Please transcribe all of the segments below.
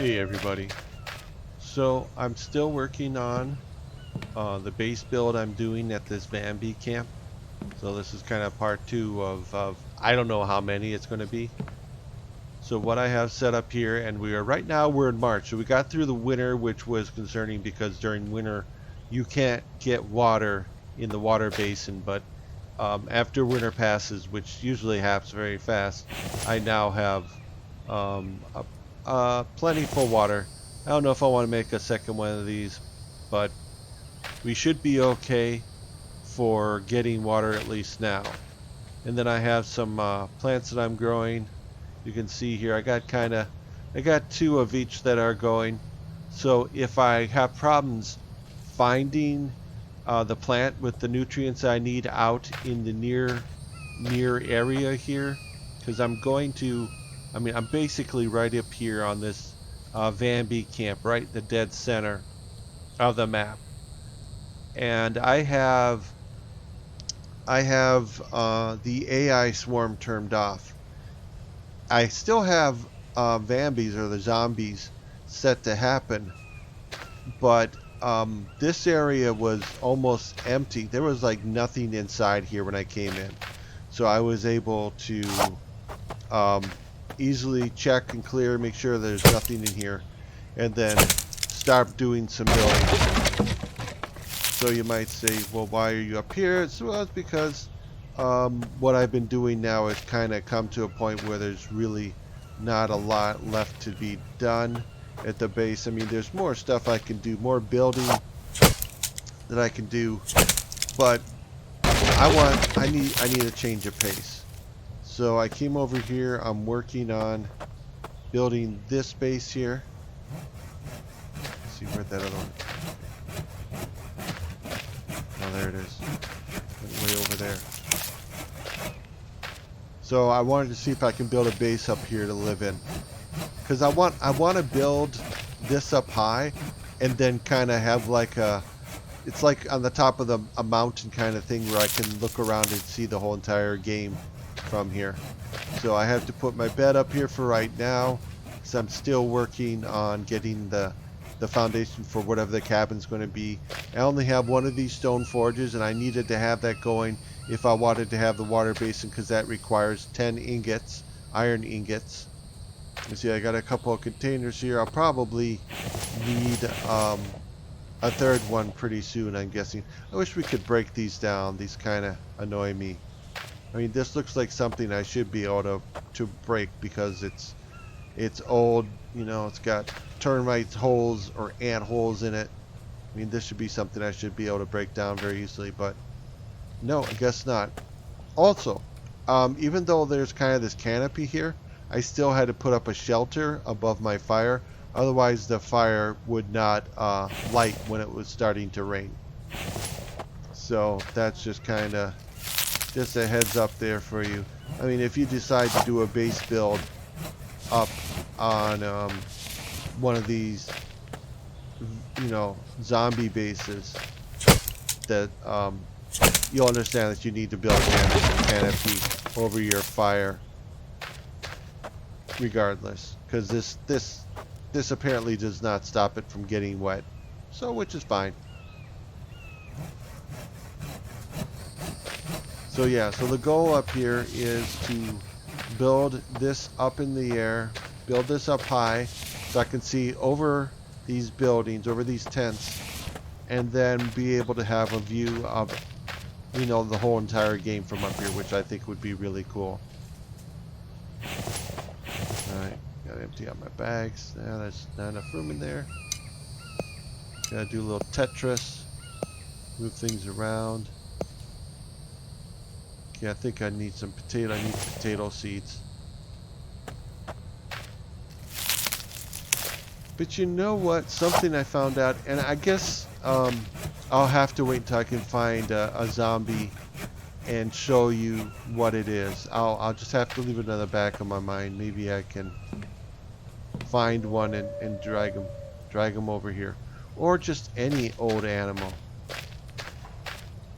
Hey everybody. So I'm still working on the base build I'm doing at this Vambie camp. So this is kind of part two of I don't know how many it's going to be. So what I have set up here, and right now we're in March. So we got through the winter, which was concerning because during winter you can't get water in the water basin. But after winter passes, which usually happens very fast, I now have um, a, plenty full water. I don't know if I want to make a second one of these, but we should be okay for getting water at least now. And then I have some plants that I'm growing. You can see here I got two of each that are going. So if I have problems finding the plant with the nutrients I need out in the near area here, because I'm basically right up here on this Vambie camp, right in the dead center of the map, and I have the AI swarm turned off. I still have Vambies or the zombies set to happen, but this area was almost empty. There was like nothing inside here when I came in, so I was able to um, easily check and clear, make sure there's nothing in here, and then start doing some building. So you might say, well, why are you up here? Well, it's because what I've been doing now has kind of come to a point where there's really not a lot left to be done at the base. I mean, there's more stuff I can do, more building that I can do, but I need a change of pace. So I came over here. I'm working on building this base here. Let's see where that other one. Oh, there it is. Way over there. So I wanted to see if I can build a base up here to live in, because I want to build this up high, and then kind of have like it's like on the top of a mountain kind of thing where I can look around and see the whole entire game from here. So I have to put my bed up here for right now, because I'm still working on getting the foundation for whatever the cabin's going to be. I only have one of these stone forges, and I needed to have that going if I wanted to have the water basin, because that requires 10 ingots, iron ingots. You see, I got a couple of containers here. I'll probably need a third one pretty soon, I'm guessing. I wish we could break these down. These kind of annoy me. I mean, this looks like something I should be able to break, because it's old. You know, it's got termite holes or ant holes in it. I mean, this should be something I should be able to break down very easily, but no, I guess not. Also, even though there's kind of this canopy here, I still had to put up a shelter above my fire. Otherwise, the fire would not light when it was starting to rain. So that's just kind of just a heads up there for you. I mean, if you decide to do a base build up on one of these, you know, zombie bases, that you'll understand that you need to build a canopy over your fire regardless, because this apparently does not stop it from getting wet, so which is fine. So yeah, so the goal up here is to build this up in the air, build this up high so I can see over these buildings, over these tents, and then be able to have a view of, you know, the whole entire game from up here, which I think would be really cool. Alright, gotta empty out my bags. Now there's not enough room in there. Gotta do a little Tetris, move things around. Okay, I think I need some potato. I need potato seeds. But you know what? Something I found out, and I guess I'll have to wait until I can find a zombie and show you what it is. I'll just have to leave it in the back of my mind. Maybe I can find one and drag them over here, or just any old animal.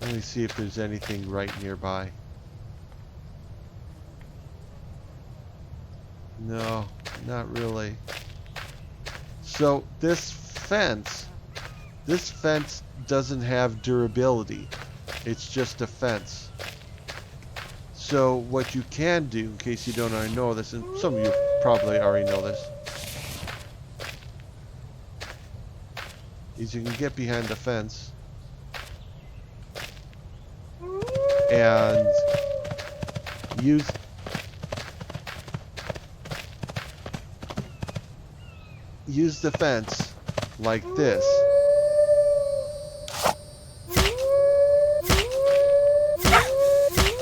Let me see if there's anything right nearby. No, not really. So this fence doesn't have durability. It's just a fence. So what you can do, in case you don't already know this, and some of you probably already know this, is you can get behind the fence and use the fence like this.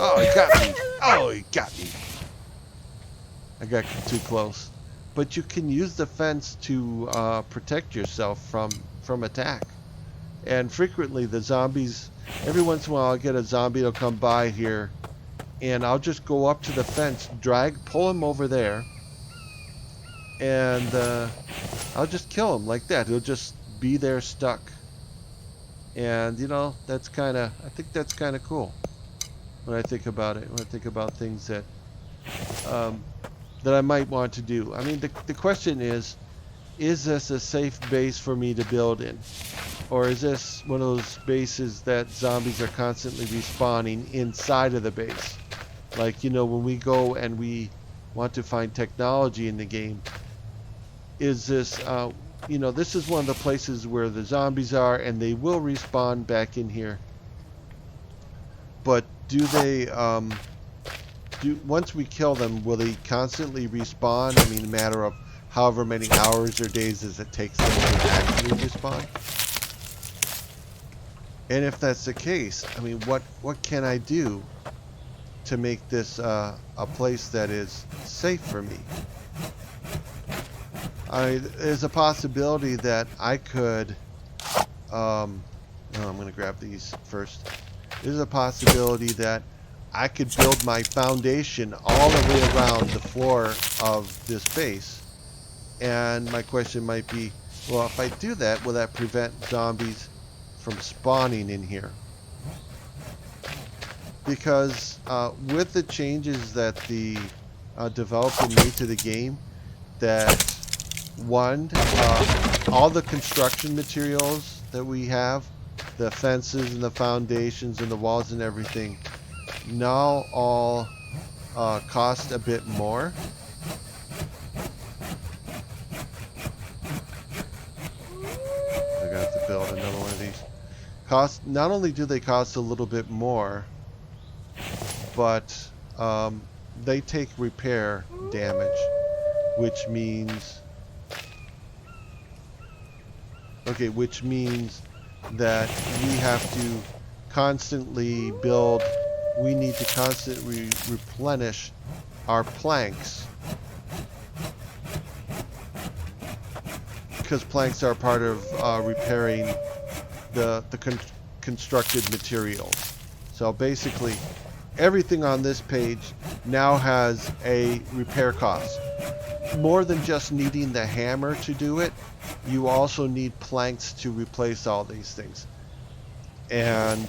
Oh, he got me. Oh, he got me. I got too close. But you can use the fence to protect yourself from attack. And frequently the zombies, every once in a while I'll get a zombie that'll come by here, and I'll just go up to the fence, pull him over there, and I'll just kill him like that. He'll just be there stuck. And you know, I think that's kind of cool when I think about it, when I think about things that that I might want to do. I mean, the question is this a safe base for me to build in? Or is this one of those bases that zombies are constantly respawning inside of the base? Like, you know, when we go and we want to find technology in the game, is this, you know, this is one of the places where the zombies are, and they will respawn back in here. But do they, once we kill them, will they constantly respawn? I mean, a matter of however many hours or days does it take them to actually respawn? And if that's the case, I mean, what can I do to make this a place that is safe for me? There's a possibility that I could, I'm going to grab these first. There's a possibility that I could build my foundation all the way around the floor of this base. And my question might be, well, if I do that, will that prevent zombies from spawning in here? Because with the changes that the developer made to the game, that all the construction materials that we have, the fences and the foundations and the walls and everything, now all cost a bit more. I got to build another one of these. Not only do they cost a little bit more, but they take repair damage, which means that we have to constantly build. We need to constantly replenish our planks, because planks are part of repairing the constructed materials. So basically, everything on this page now has a repair cost. More than just needing the hammer to do it, you also need planks to replace all these things. And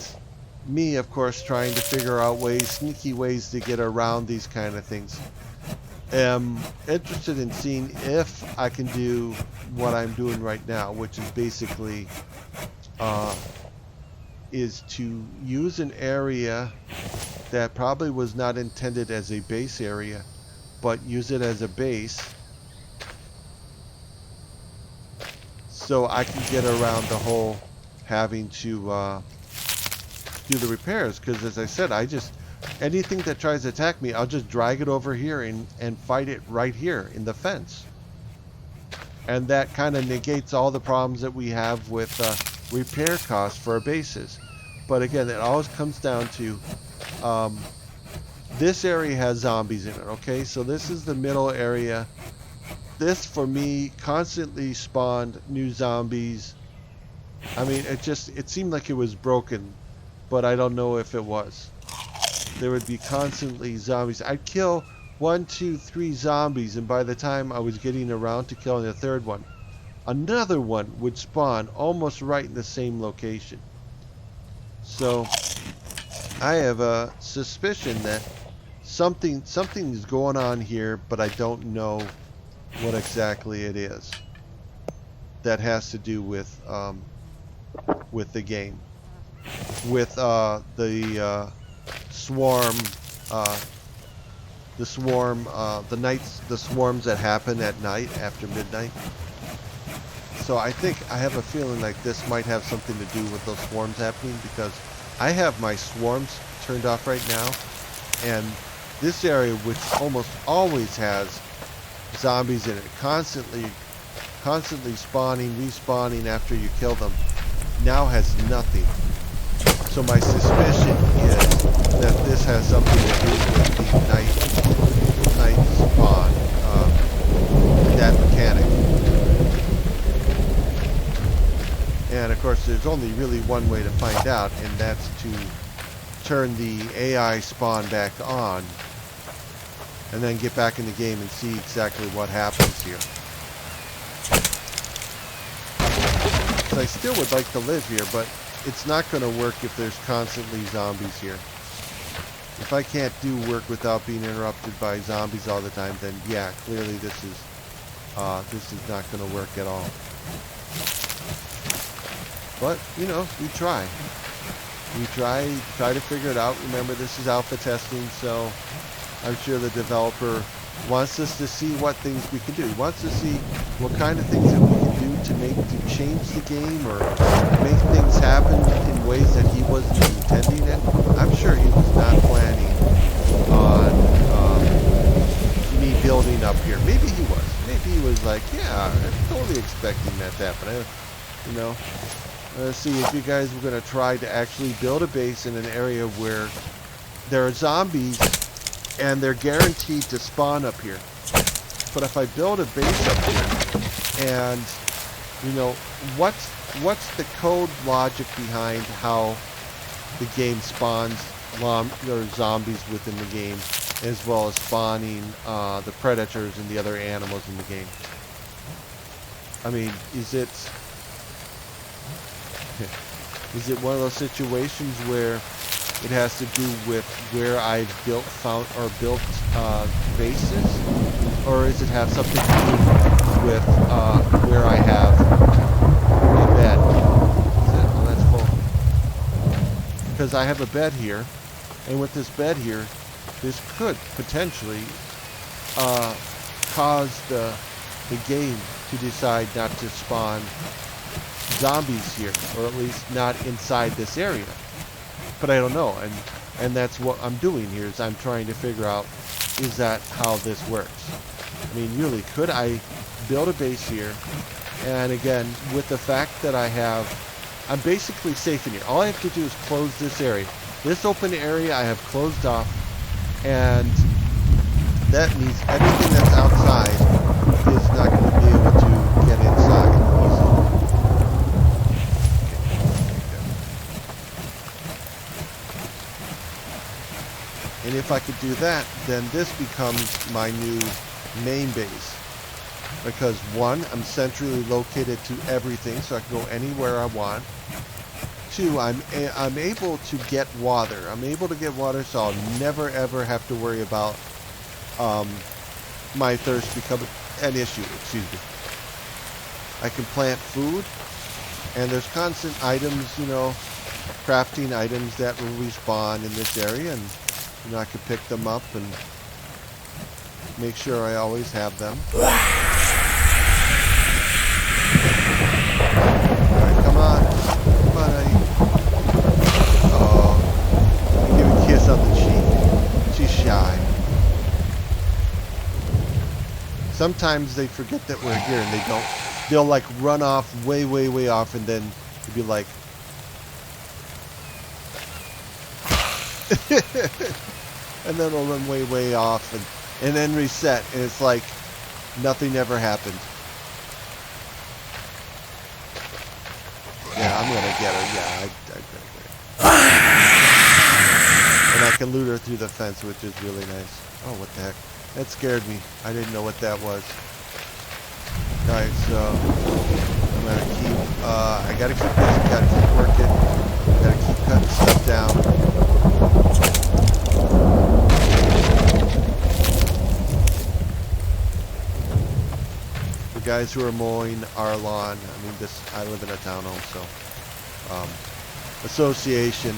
me, of course, trying to figure out sneaky ways to get around these kind of things. Am interested in seeing if I can do what I'm doing right now, which is basically is to use an area that probably was not intended as a base area, but use it as a base so I can get around the whole having to do the repairs. Because as I said, anything that tries to attack me, I'll just drag it over here and fight it right here in the fence. And that kind of negates all the problems that we have with repair costs for our bases. But again, it always comes down to this area has zombies in it, okay? So this is the middle area. This, for me, constantly spawned new zombies. I mean, it seemed like it was broken, but I don't know if it was. There would be constantly zombies. I'd kill 1, 2, 3 zombies, and by the time I was getting around to killing the third one, another one would spawn almost right in the same location. So I have a suspicion that something is going on here, but I don't know what exactly it is. that has to do with the game, with swarm, the swarms that happen at night after midnight. So I think I have a feeling like this might have something to do with those swarms happening, because I have my swarms turned off right now, and this area, which almost always has zombies in it, constantly spawning, respawning after you kill them, now has nothing. So my suspicion is that this has something to do with the night spawn, that mechanic. And of course, there's only really one way to find out, and that's to turn the AI spawn back on, and then get back in the game and see exactly what happens here. So I still would like to live here, but it's not going to work if there's constantly zombies here. If I can't do work without being interrupted by zombies all the time, then yeah, clearly this is not going to work at all. But, you know, we try. We try to figure it out. Remember, this is alpha testing, so I'm sure the developer wants us to see what things we can do. He wants to see what kind of things that we can do to change the game, or make things happen in ways that he wasn't intending it. I'm sure he was not planning on me building up here. Maybe he was. Maybe he was like, yeah, I'm totally expecting that to happen. You know. Let's see if you guys were going to try to actually build a base in an area where there are zombies and they're guaranteed to spawn up here. But if I build a base up here, and you know, what's the code logic behind how the game spawns zombies within the game, as well as spawning the predators and the other animals in the game? I mean, is it one of those situations where it has to do with where I've built bases, or does it have something to do with where I have a bed? Oh, that's full. Because I have a bed here, and with this bed here, this could potentially cause the game to decide not to spawn zombies here, or at least not inside this area. But I don't know, and that's what I'm doing here, is I'm trying to figure out, is that how this works? I mean, really, could I build a base here, and again, with the fact that I'm basically safe in here. All I have to do is close this area. This open area I have closed off, and that means everything that's outside is not going to be able to get inside easily. And if I could do that, then this becomes my new main base. Because one, I'm centrally located to everything, so I can go anywhere I want. Two, I'm able to get water. I'm able to get water, so I'll never ever have to worry about my thirst becoming an issue. Excuse me. I can plant food, and there's constant items, you know, crafting items that will respawn in this area, and you know, I can pick them up and make sure I always have them. Alright, come on, honey. Oh, give a kiss on the cheek. She's shy. Sometimes they forget that we're here, and they'll like run off way off, and then you'll be like, and then they'll run way off, and then reset, and it's like nothing ever happened. Yeah, I'm gonna get her. Yeah, I gotta get her. And I can loot her through the fence, which is really nice. Oh, what the heck? That scared me. I didn't know what that was. Alright, so I'm gonna keep I gotta keep this, gotta keep working, gotta keep cutting stuff down. guys who are mowing our lawn. I mean, I live in a townhome, so association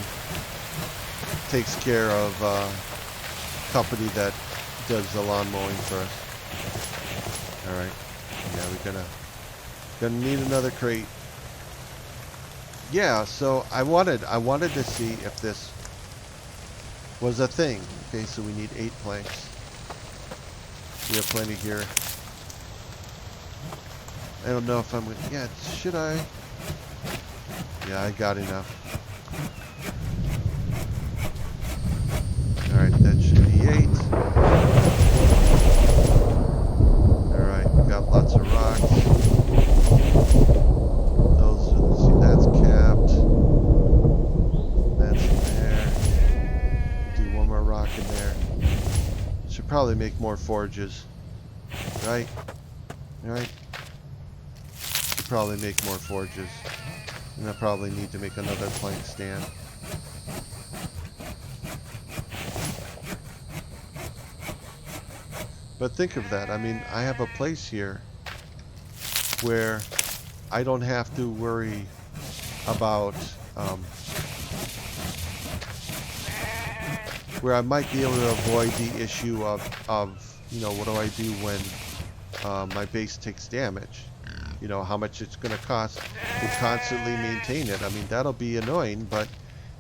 takes care of company that does the lawn mowing for us. All right. Yeah, we're gonna need another crate. Yeah, so I wanted to see if this was a thing. Okay, so we need 8 planks. We have plenty here. I don't know if I'm gonna, yeah, should I? Yeah, I got enough. Alright, that should be 8. Alright, we got lots of rocks. Those are, let's see, that's capped. That's in there. Do one more rock in there. Should probably make more forges. Right? Right? Should probably make more forges. And I probably need to make another plank stand. But think of that. I mean, I have a place here where I don't have to worry about where I might be able to avoid the issue of you know, what do I do when my base takes damage? You know, how much it's going to cost to constantly maintain it. I mean, that'll be annoying, but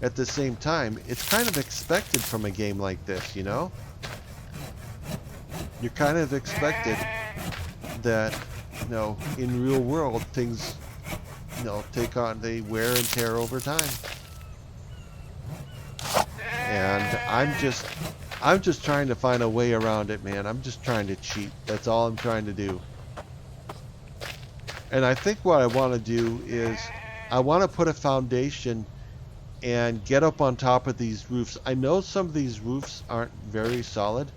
at the same time, it's kind of expected from a game like this, you know? You're kind of expected that, you know, in real world, things, you know, they wear and tear over time. And I'm just trying to find a way around it, man. I'm just trying to cheat. That's all I'm trying to do. And I think what I want to do is I want to put a foundation and get up on top of these roofs. I know some of these roofs aren't very solid.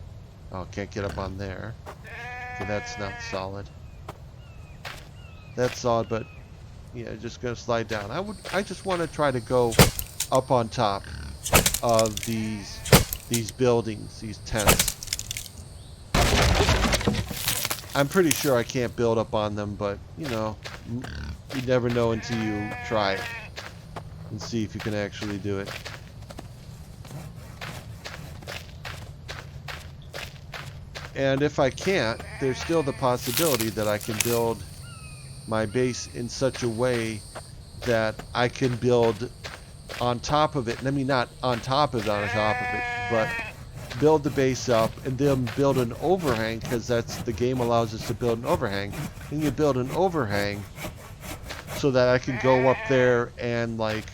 Oh, can't get up on there. Okay, that's not solid. That's solid, but yeah, just gonna slide down. I just want to try to go up on top of these buildings, these tents. I'm pretty sure I can't build up on them, but you know, you never know until you try it and see if you can actually do it. And if I can't, there's still the possibility that I can build my base in such a way that I can build on top of it. I mean, not on top of it, but build the base up and then build an overhang, because the game allows us to build an overhang. And you build an overhang so that I can go up there and, like,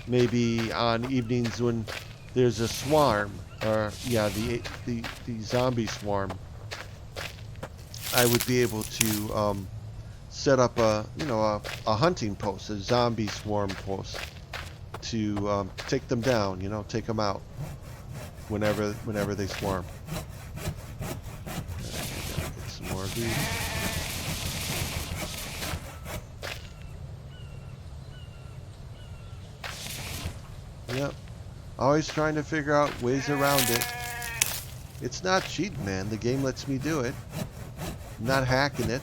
maybe on evenings when there's a swarm, or yeah, the zombie swarm, I would be able to set up a hunting post, a zombie swarm post, to take them down, you know, take them out whenever they swarm. Get some more of these. Yep. Always trying to figure out ways around it. It's not cheating, man. The game lets me do it. I'm not hacking it.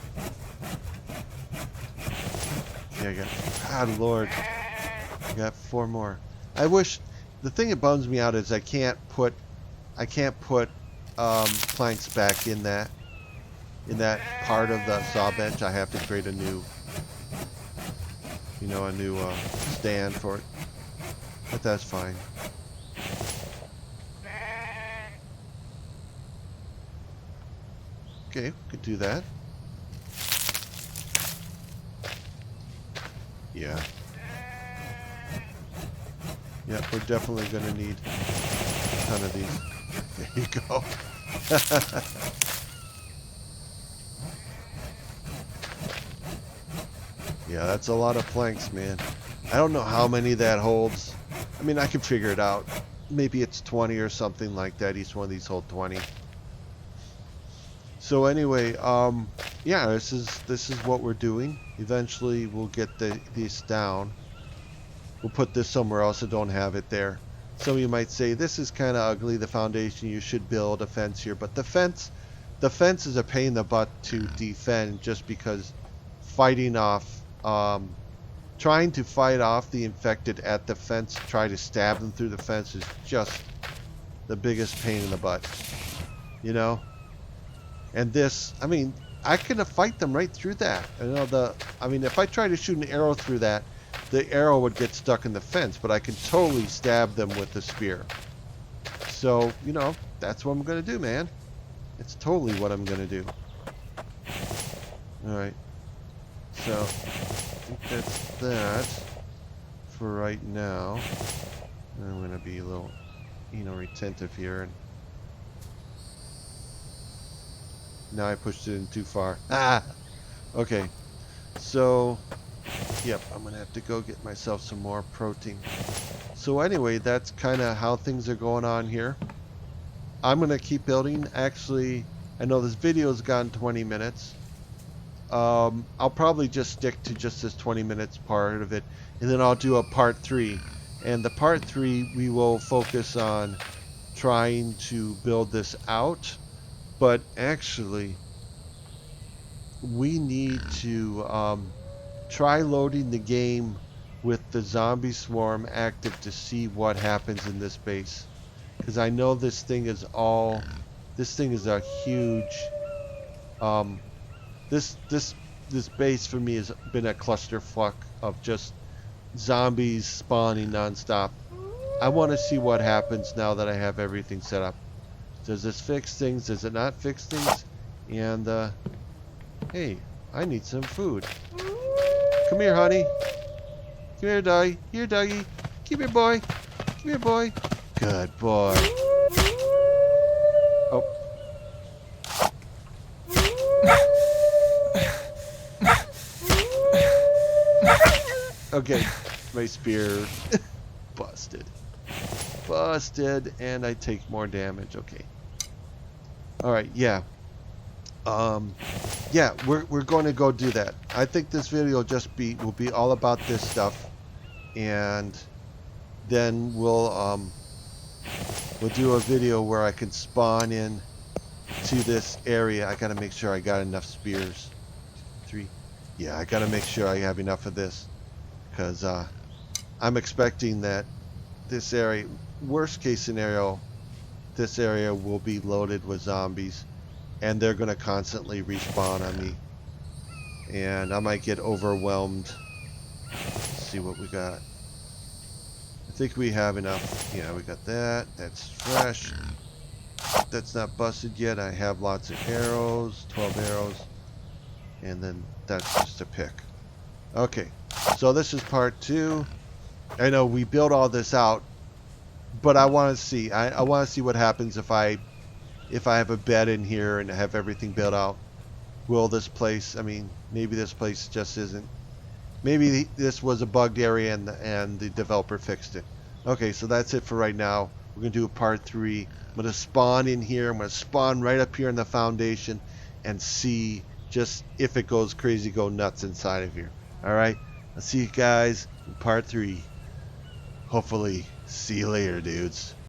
Yeah, I got, God Lord. I got 4 more. I wish, the thing that bums me out is I can't put planks back in that part of the saw bench. I have to create a new, you know, a new stand for it. But that's fine. Okay, we could do that. Yeah. Yeah, we're definitely going to need a ton of these. There you go. Yeah, that's a lot of planks, man. I don't know how many that holds. I mean, I can figure it out. Maybe it's 20 or something like that. Each one of these hold 20. So anyway, yeah, this is what we're doing. Eventually, we'll get these down. We'll put this somewhere else so don't have it there. Some of you might say, this is kind of ugly, the foundation. You should build a fence here. But the fence the fence is a pain in the butt to defend just because fighting off, trying to fight off the infected at the fence, try to stab them through the fence is just the biggest pain in the butt, you know? And this, I mean, I can fight them right through that. You know, I mean, if I try to shoot an arrow through that, the arrow would get stuck in the fence, but I can totally stab them with the spear. So, you know, that's what I'm going to do, man. It's totally what I'm going to do. Alright. So, I think that's that for right now. I'm going to be a little, you know, retentive here. And now I pushed it in too far. Ah! Okay. So, yep, I'm going to have to go get myself some more protein. So anyway, that's kind of how things are going on here. I'm going to keep building. Actually, I know this video's gone 20 minutes. I'll probably just stick to just this 20 minutes part of it, and then I'll do a part 3. And the part 3, we will focus on trying to build this out. But actually, we need to try loading the game with the zombie swarm active to see what happens in this base. Because I know this thing is a huge, this base for me has been a clusterfuck of just zombies spawning nonstop. I want to see what happens now that I have everything set up. Does this fix things? Does it not fix things? And, hey, I need some food. Come here, honey. Come here, doggy. Here, doggy. Come here, boy. Come here, boy. Good boy. Oh. Okay, my spear busted. Busted, and I take more damage. Okay. Alright, yeah. Yeah, we're going to go do that. I think this video will be all about this stuff, and then we'll do a video where I can spawn in to this area. I gotta make sure I got enough spears. 3. Yeah, I gotta make sure I have enough of this, because I'm expecting that this area, worst case scenario, this area will be loaded with zombies, and they're going to constantly respawn on me, and I might get overwhelmed. Let's see what we got. I think we have enough. Yeah, we got that. That's fresh. That's not busted yet. I have lots of arrows, 12 arrows, and then that's just a pick. Okay, so this is part 2. I know we built all this out, but I want to see. I want to see what happens if I have a bed in here and have everything built out. Will this place? I mean, maybe this place just isn't. Maybe this was a bugged area and the developer fixed it. Okay, so that's it for right now. We're gonna do a part 3. I'm gonna spawn in here. I'm gonna spawn right up here in the foundation and see just if it goes crazy, go nuts inside of here. All right. I'll see you guys in part 3. Hopefully, see you later, dudes.